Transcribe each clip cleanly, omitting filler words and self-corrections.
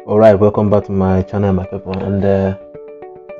Alright, welcome back to my channel, my people, and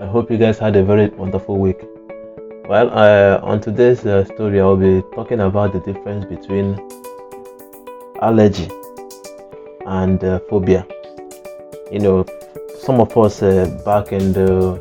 I hope you guys had a very wonderful week. Well, on today's story, I'll be talking about the difference between allergy and phobia. You know, some of us back in the,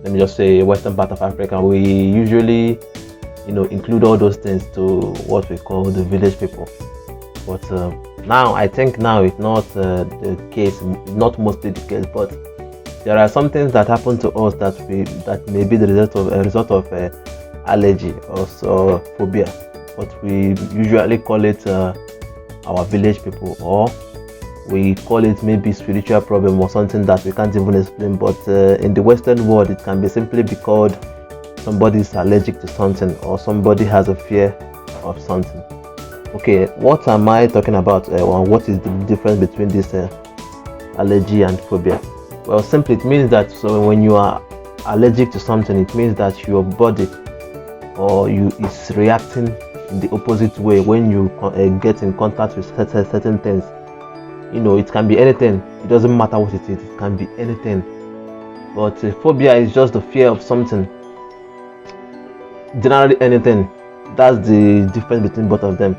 let me just say, western part of Africa, we usually, include all those things to what we call the village people. But now I think now it's not the case, not mostly the case, but there are some things that happen to us that may be the result of allergy or phobia, but we usually call it our village people, or we call it maybe spiritual problem or something that we can't even explain. But in the Western world, it can be simply be called somebody is allergic to something, or somebody has a fear of something. Okay, what am I talking about, or what is the difference between this allergy and phobia? Well, simply it means that when you are allergic to something, it means that your body or you is reacting in the opposite way when you get in contact with certain things. It can be anything. It doesn't matter what it is. It can be anything. But phobia is just the fear of something. Generally anything. That's the difference between both of them.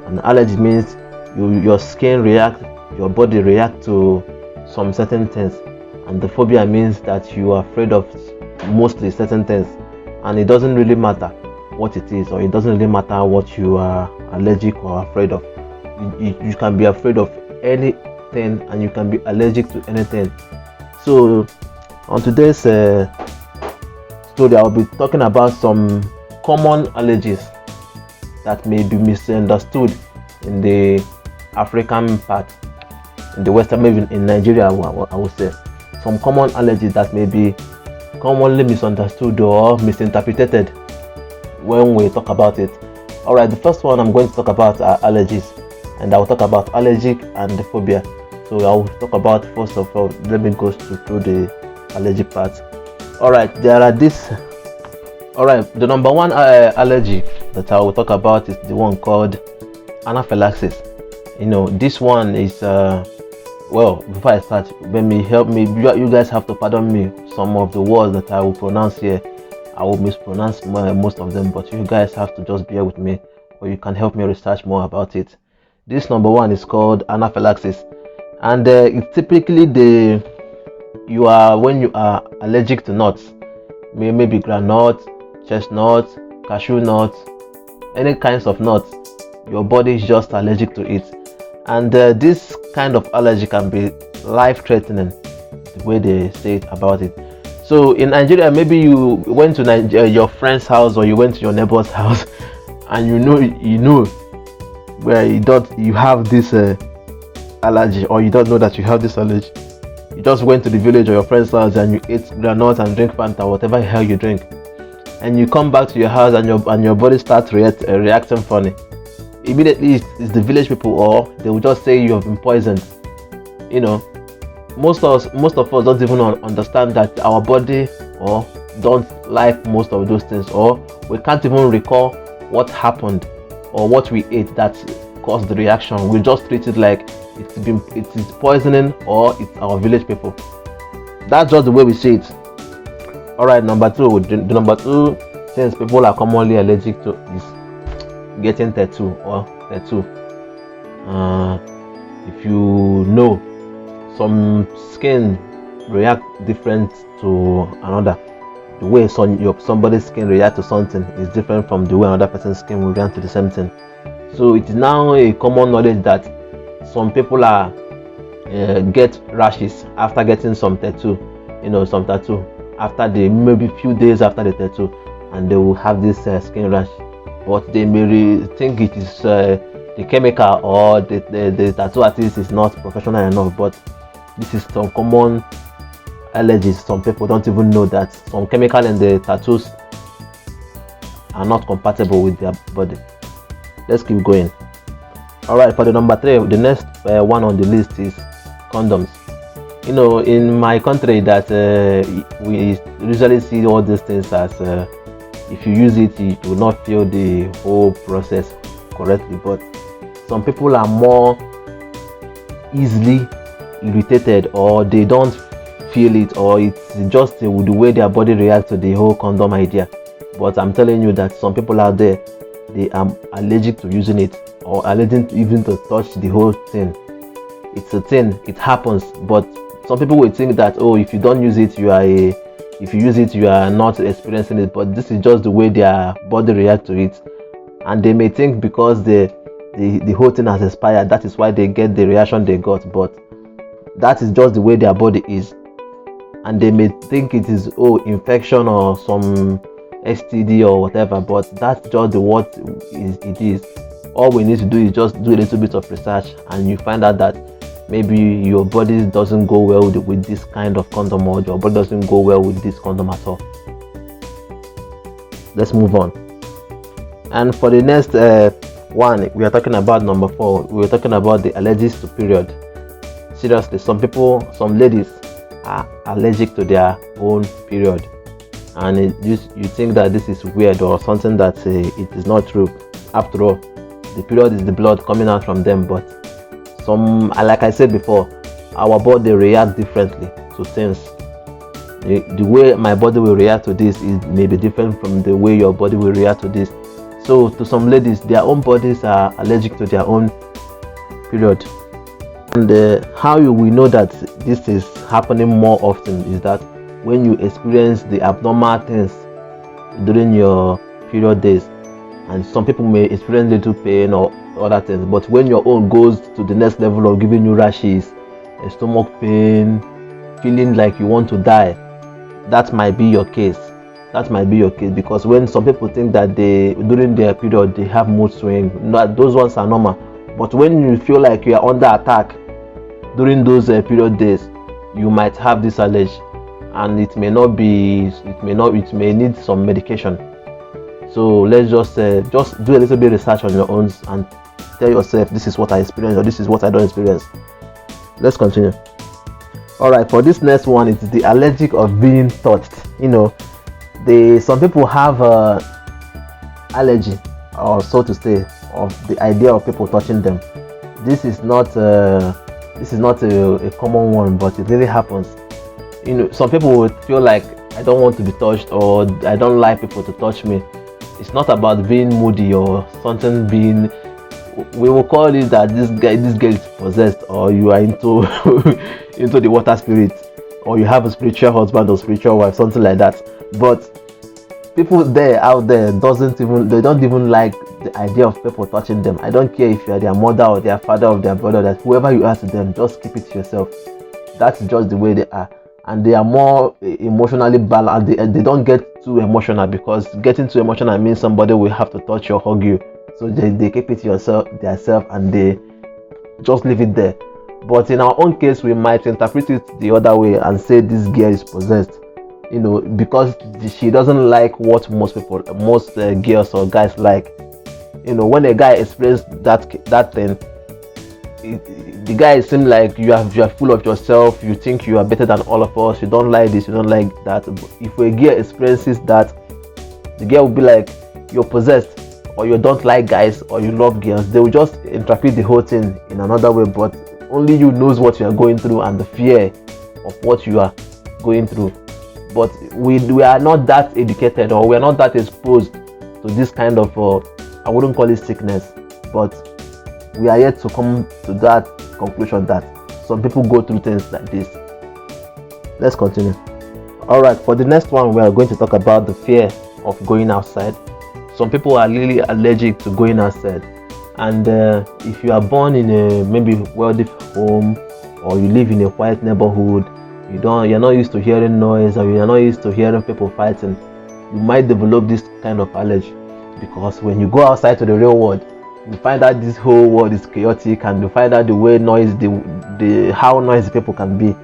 And allergy means your skin reacts, your body reacts to some certain things, and the phobia means that you are afraid of mostly certain things, and it doesn't really matter what it is, or it doesn't really matter what you are allergic or afraid of. You can be afraid of anything, and you can be allergic to anything. So on today's story, I'll be talking about some common allergies that may be misunderstood in the African part, in the Western, maybe in Nigeria, I would say. Some common allergies that may be commonly misunderstood or misinterpreted when we talk about it. Alright, the first one I'm going to talk about are allergies, and I will talk about allergic and the phobia. So I will talk about, first of all, let me go through the allergic part. Alright, there are this. Alright, the number one allergy that I will talk about is the one called anaphylaxis. This one is well, before I start, help me, you guys have to pardon me some of the words that I will pronounce here. I will mispronounce most of them, but you guys have to just bear with me, or you can help me research more about it. This number one is called anaphylaxis, and it's typically when you are allergic to nuts, maybe groundnut, chestnut, cashew nut, any kinds of nuts. Your body is just allergic to it, and this kind of allergy can be life-threatening, the way they say it about it. So in Nigeria, maybe you went to your friend's house, or you went to your neighbor's house, and you know where you have this allergy, or you don't know that you have this allergy. You just went to the village or your friend's house and you ate granite and drink Fanta, whatever hell you drink, and you come back to your house and your body starts reacting funny. Immediately it's the village people, or they will just say you have been poisoned. Most of us don't even understand that our body or don't like most of those things, or we can't even recall what happened or what we ate that caused the reaction. We just treat it like it is poisoning, or it's our village people. That's just the way we see it. Alright, number two. The number two things people are commonly allergic to is getting tattoo. If you know, some skin react different to another. The way somebody's skin react to something is different from the way another person's skin will react to the same thing. So it is now a common knowledge that some people are get rashes after getting some tattoo. After maybe few days after the tattoo, and they will have this skin rash. But they may think it is the chemical, or the tattoo artist is not professional enough. But this is some common allergies. Some people don't even know that some chemical in the tattoos are not compatible with their body. Let's keep going. Alright, for the number three, the next one on the list is condoms. In my country, that we usually see all these things as if you use it, you will not feel the whole process correctly. But some people are more easily irritated, or they don't feel it, or it's just the way their body reacts to the whole condom idea. But I'm telling you that some people out there, they are allergic to using it, or allergic even to touch the whole thing. It's a thing, it happens. But some people will think that, oh, if you don't use it, if you use it, you are not experiencing it. But this is just the way their body reacts to it, and they may think because the whole thing has expired, that is why they get the reaction they got. But that is just the way their body is, and they may think it is, oh, infection or some STD or whatever. But that's just what it is. All we need to do is just do a little bit of research, and you find out that maybe your body doesn't go well with this kind of condom, or your body doesn't go well with this condom at all. Let's move on. And for the next one, we are talking about number 4. We are talking about the allergies to period. Seriously, some ladies are allergic to their own period, and you think that this is weird or something, that it is not true. After all, the period is the blood coming out from them. But like I said before, our body react differently to things. The way my body will react to this is maybe different from the way your body will react to this. So to some ladies, their own bodies are allergic to their own period. And how you will know that this is happening more often is that when you experience the abnormal things during your period days, and some people may experience little pain or other things, but when your own goes to the next level of giving you rashes, stomach pain, feeling like you want to die, that might be your case. Because when some people think that during their period they have mood swing, those ones are normal. But when you feel like you are under attack during those period days, you might have this allergy, and it may need some medication. So let's just do a little bit of research on your own and tell yourself, this is what I experience, or this is what I don't experience. Let's continue. All right, for this next one, it's the allergic of being touched. Some people have allergy, or so to say, of the idea of people touching them. This is not a common one, but it really happens. Some people would feel like, I don't want to be touched, or I don't like people to touch me. It's not about being moody or something being. We will call it that this girl is possessed, or you are into into the water spirit, or you have a spiritual husband or spiritual wife, something like that. But people out there don't even like the idea of people touching them. I don't care if you are their mother or their father or their brother, that whoever you are to them, just keep it to yourself. That's just the way they are, and they are more emotionally balanced. They don't get too emotional, because getting too emotional means somebody will have to touch you or hug you. So they keep it to themselves, and they just leave it there. But in our own case, we might interpret it the other way and say this girl is possessed, because she doesn't like what most girls or guys like. When a guy explains that thing, the guy seems like you are full of yourself. You think you are better than all of us. You don't like this, you don't like that. But if a girl experiences that, the girl will be like, you're possessed, or you don't like guys, or you love girls. They will just interpret the whole thing in another way. But only you knows what you are going through and the fear of what you are going through. But we are not that educated, or we are not that exposed to this kind of I wouldn't call it sickness, but we are yet to come to that conclusion that some people go through things like this. Let's continue. All right, for the next one, we are going to talk about the fear of going outside. Some people are really allergic to going outside, and if you are born in a maybe wealthy home, or you live in a quiet neighborhood, you're not used to hearing noise, or you're not used to hearing people fighting, you might develop this kind of allergy. Because when you go outside to the real world, you find out this whole world is chaotic, and you find out the way how noisy people can be.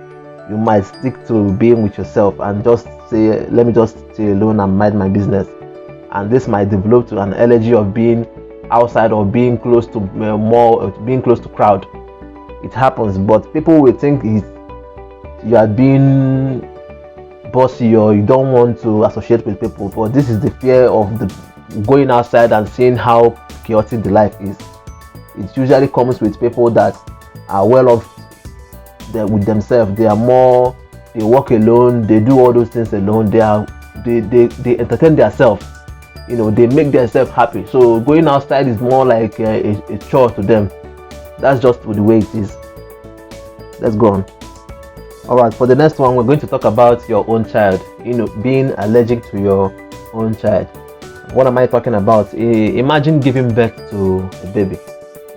You might stick to being with yourself and just say, let me just stay alone and mind my business. And this might develop to an allergy of being outside, or being close to crowd. It happens, but people will think you are being bossy, or you don't want to associate with people. But this is the fear of going outside and seeing how chaotic the life is. It usually comes with people that are well off with themselves. They work alone, they do all those things alone, they entertain themselves, they make themselves happy. So going outside is more like a chore to them. That's just the way it is. Let's go on. All right, for the next one, we're going to talk about your own child, being allergic to your own child. What am I talking about? Imagine giving birth to a baby,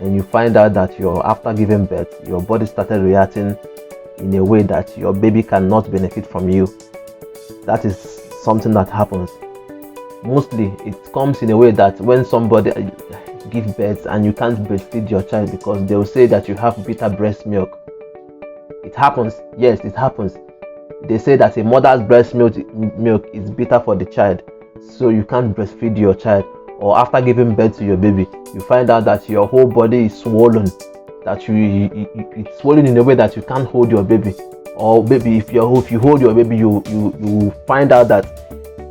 and you find out that after giving birth, your body started reacting in a way that your baby cannot benefit from you. That is something that happens. Mostly, it comes in a way that when somebody gives birth and you can't breastfeed your child because they will say that you have bitter breast milk. It happens. Yes, it happens. They say that a mother's breast milk is bitter for the child, so you can't breastfeed your child. Or after giving birth to your baby, you find out that your whole body is swollen, that it's swollen in a way that you can't hold your baby. Or maybe if you hold your baby, you find out that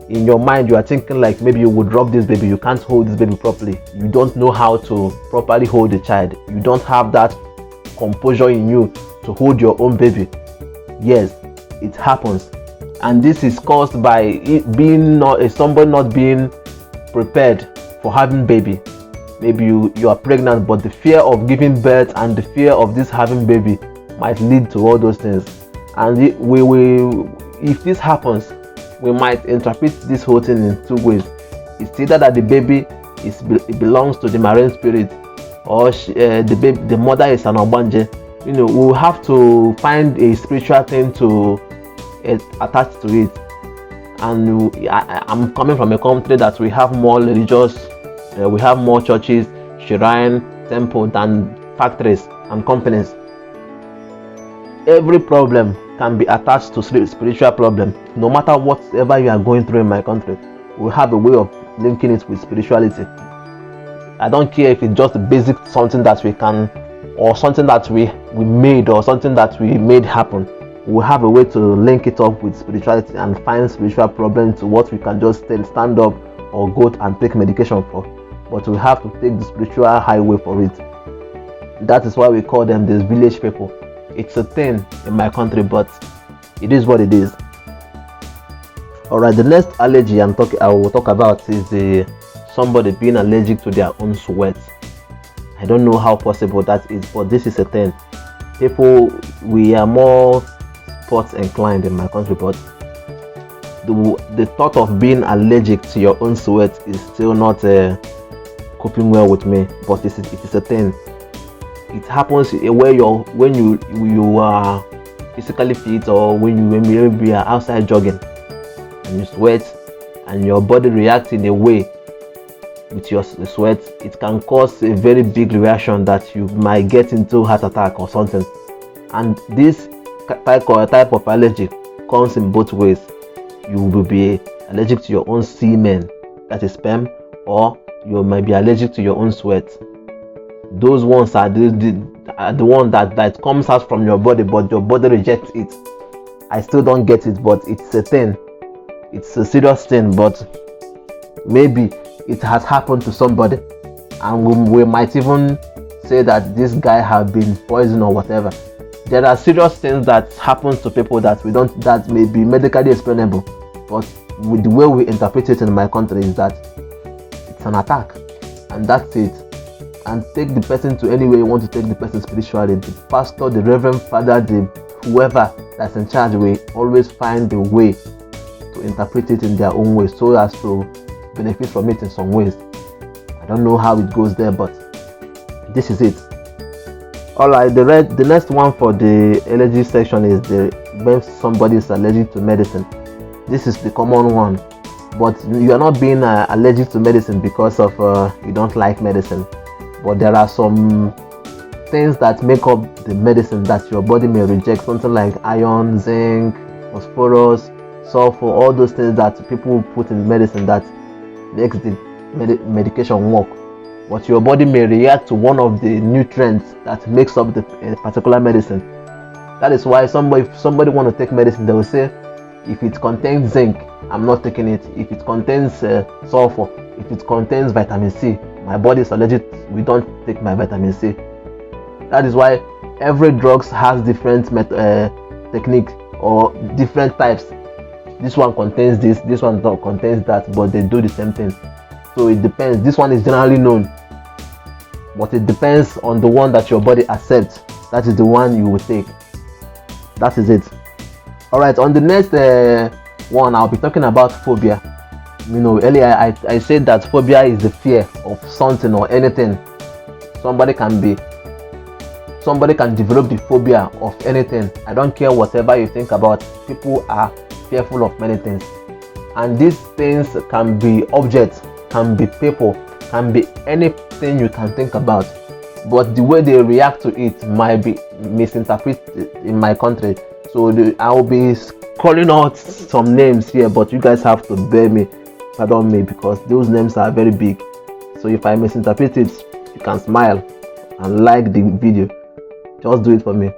in your mind you are thinking like maybe you would drop this baby. You can't hold this baby properly. You don't know how to properly hold the child. You don't have that composure in you to hold your own baby. Yes, it happens, and this is caused by it being somebody not being prepared for having baby. Maybe you are pregnant, but the fear of giving birth and the fear of this having baby might lead to all those things. And if this happens, we might interpret this whole thing in two ways. It's either that the baby it belongs to the marine spirit, or the mother is an obanje. We'll have to find a spiritual thing to attach to it. And I'm coming from a country that we have more religious, we have more churches, shrine, temple than factories and companies. Every problem can be attached to spiritual problem. No matter whatever you are going through in my country, we have a way of linking it with spirituality. I don't care if it's just a basic something that we can, or something that we made, or something that we made happen. We have a way to link it up with spirituality and find spiritual problems to what we can just stand up or go and take medication for. But we have to take the spiritual highway for it. That is why we call them the village people. It's a thing in my country, but it is what it is. Alright, the next allergy I will talk about is somebody being allergic to their own sweat. I don't know how possible that is, but this is a thing. People, we are more sports inclined in my country, but the thought of being allergic to your own sweat is still not coping well with me. But it is a thing. It happens where when you are physically fit, or when you are outside jogging and you sweat and your body reacts in a way with your sweat. It can cause a very big reaction that you might get into heart attack or something. And this type of allergy comes in both ways. You will be allergic to your own semen, that is sperm, or you might be allergic to your own sweat. Those ones are the one that comes out from your body, but your body rejects it. I still don't get it, but it's a thing. It's a serious thing, but maybe it has happened to somebody, and we might even say that this guy has been poisoned or whatever. There are serious things that happen to people that may be medically explainable, but with the way we interpret it in my country is that it's an attack, and that's it. And take the person to any way you want to take the person spiritually. The pastor, the reverend father, whoever that's in charge will always find a way to interpret it in their own way so as to benefit from it in some ways. I don't know how it goes there, but this is it. Alright, the next one for the allergy section is when somebody is allergic to medicine. This is the common one, but you are not being allergic to medicine because of you don't like medicine. But there are some things that make up the medicine that your body may reject, something like iron, zinc, phosphorus, sulfur, all those things that people put in medicine that makes the medication work. But your body may react to one of the nutrients that makes up the particular medicine. That is why if somebody want to take medicine, they will say, if it contains zinc, I'm not taking it. If it contains sulfur, if it contains vitamin C, my body is allergic, we don't take my vitamin C. That is why every drugs has different technique or different types. This one contains this one contains that, but they do the same thing. So it depends. This one is generally known, but it depends on the one that your body accepts. That is the one you will take. That is it. All right, on the next one, I'll be talking about phobia. Earlier I said that phobia is the fear of something or anything. Somebody can develop the phobia of anything. I don't care whatever you think about. People are fearful of many things, and these things can be objects, can be people, can be anything you can think about, but the way they react to it might be misinterpreted in my country. So I'll be calling out some names here, but you guys have to pardon me, because those names are very big. So if I misinterpret it, you can smile and like the video. Just do it for me.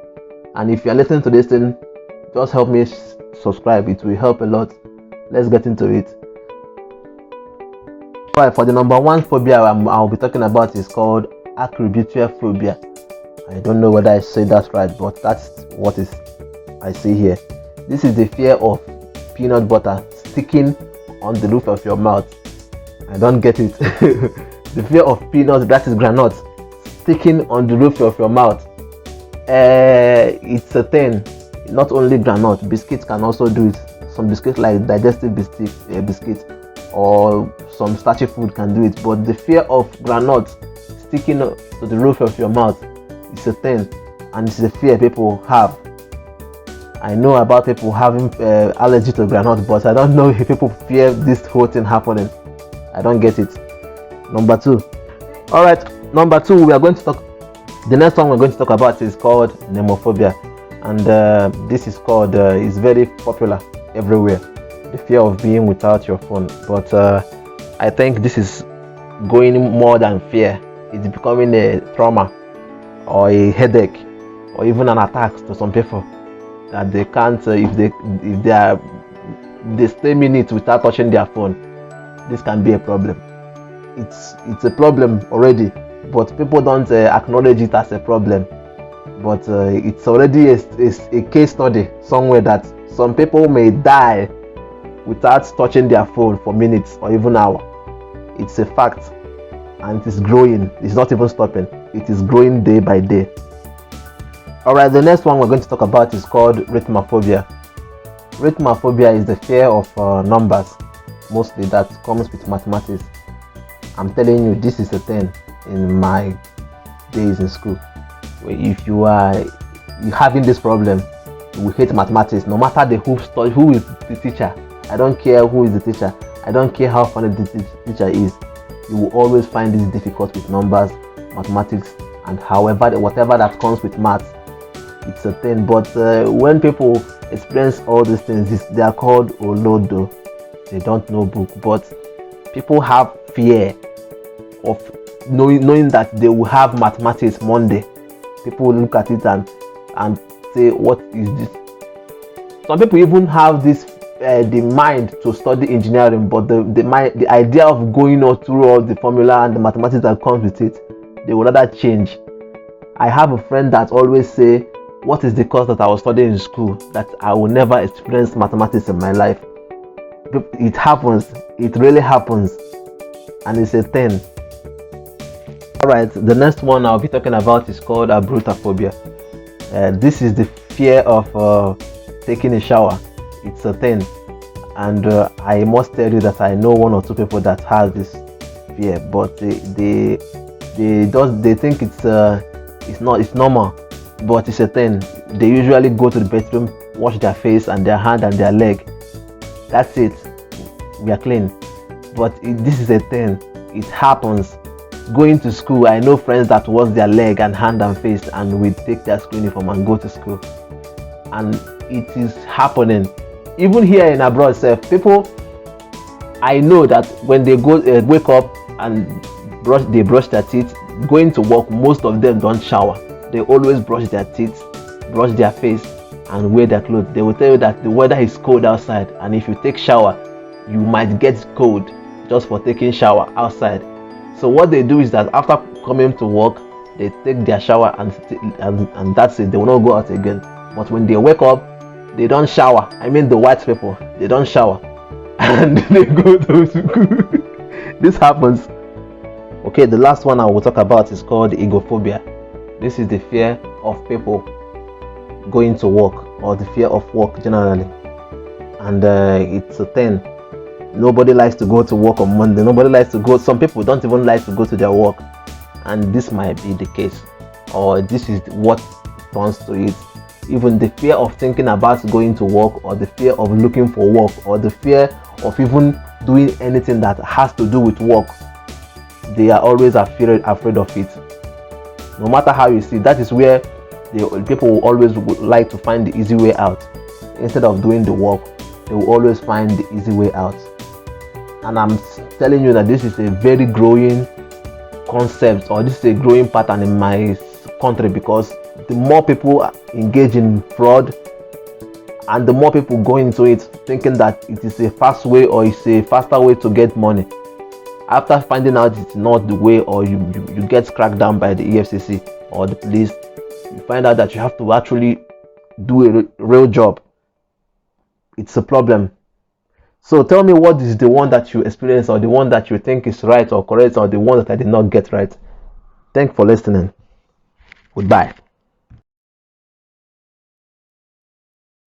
And if you're listening to this thing, just help me subscribe. It will help a lot. Let's get into it. Alright, for the number one phobia I'll be talking about is called acrobyphobia. I don't know whether I said that right, but that's what I see here. This is the fear of peanut butter sticking on the roof of your mouth. I don't get it. The fear of peanuts, that is granite, sticking on the roof of your mouth. It's a thing. Not only granite, biscuits can also do it. Some biscuits like digestive biscuits or some starchy food can do it. But the fear of granite sticking to the roof of your mouth is a thing, and it's a fear people have. I know about people having allergy to granite, but I don't know if people fear this whole thing happening. I don't get it. Number two. All right, number two, we are going to talk. The next one we're going to talk about is called nemophobia, and this is called is very popular everywhere. The fear of being without your phone, but I think this is going more than fear. It's becoming a trauma or a headache or even an attack to some people, that they can't if they stay minutes without touching their phone. This can be a problem. It's a problem already, but people don't acknowledge it as a problem. But it's already a case study somewhere that some people may die without touching their phone for minutes or even hours. It's a fact, and it is growing. It's not even stopping. It is growing day by day. Alright, the next one we're going to talk about is called rhythmophobia. Rhythmophobia is the fear of numbers, mostly that comes with mathematics. I'm telling you, this is a thing in my days in school. If you are having this problem, you will hate mathematics, no matter who is the teacher. I don't care who is the teacher. I don't care how funny the teacher is. You will always find this difficult with numbers, mathematics, and whatever that comes with maths. It's a thing. But when people experience all these things, they are called olodo. They don't know book, but people have fear of knowing that they will have mathematics Monday. People look at it and say, what is this? Some people even have this the mind to study engineering, but the idea of going through all the formula and the mathematics that comes with it, they would rather change. I have a friend that always say, what is the course that I was studying in school that I will never experience mathematics in my life? It happens. It really happens, and it's a thing. Alright, the next one I'll be talking about is called abrutophobia. This is the fear of taking a shower. It's a thing, and I must tell you that I know one or two people that have this fear, but they think it's normal, but it's a thing. They usually go to the bathroom, wash their face and their hand and their leg. That's it. We are clean. But this is a thing. It happens. Going to school, I know friends that wash their leg and hand and face and will take their school uniform and go to school, and it is happening. Even here in abroad, people, I know that when they wake up and brush their teeth, going to work, most of them don't shower. They always brush their teeth, brush their face, and wear their clothes. They will tell you that the weather is cold outside, and if you take shower, you might get cold just for taking shower outside. So what they do is that after coming to work, they take their shower and that's it. They will not go out again. But when they wake up, they don't shower. I mean the white people, they don't shower and they go to school. This happens. Okay, the last one I will talk about is called egophobia. This is the fear of people going to work, or the fear of work generally. And it's a thing. Nobody likes to go to work on Monday. Nobody likes to go. Some people don't even like to go to their work. And this might be the case, or this is what turns to it. Even the fear of thinking about going to work, or the fear of looking for work, or the fear of even doing anything that has to do with work, they are always afraid of it. No matter how you see, that is where the people will always like to find the easy way out. Instead of doing the work, they will always find the easy way out. And I'm telling you that this is a very growing concept, or this is a growing pattern in my country, because the more people engage in fraud and the more people go into it thinking that it is a fast way, or it's a faster way to get money, after finding out it's not the way, or you get cracked down by the EFCC or the police, you find out that you have to actually do a real job. It's a problem. So tell me, what is the one that you experience, or the one that you think is right or correct, or the one that I did not get right? Thanks for listening. Goodbye.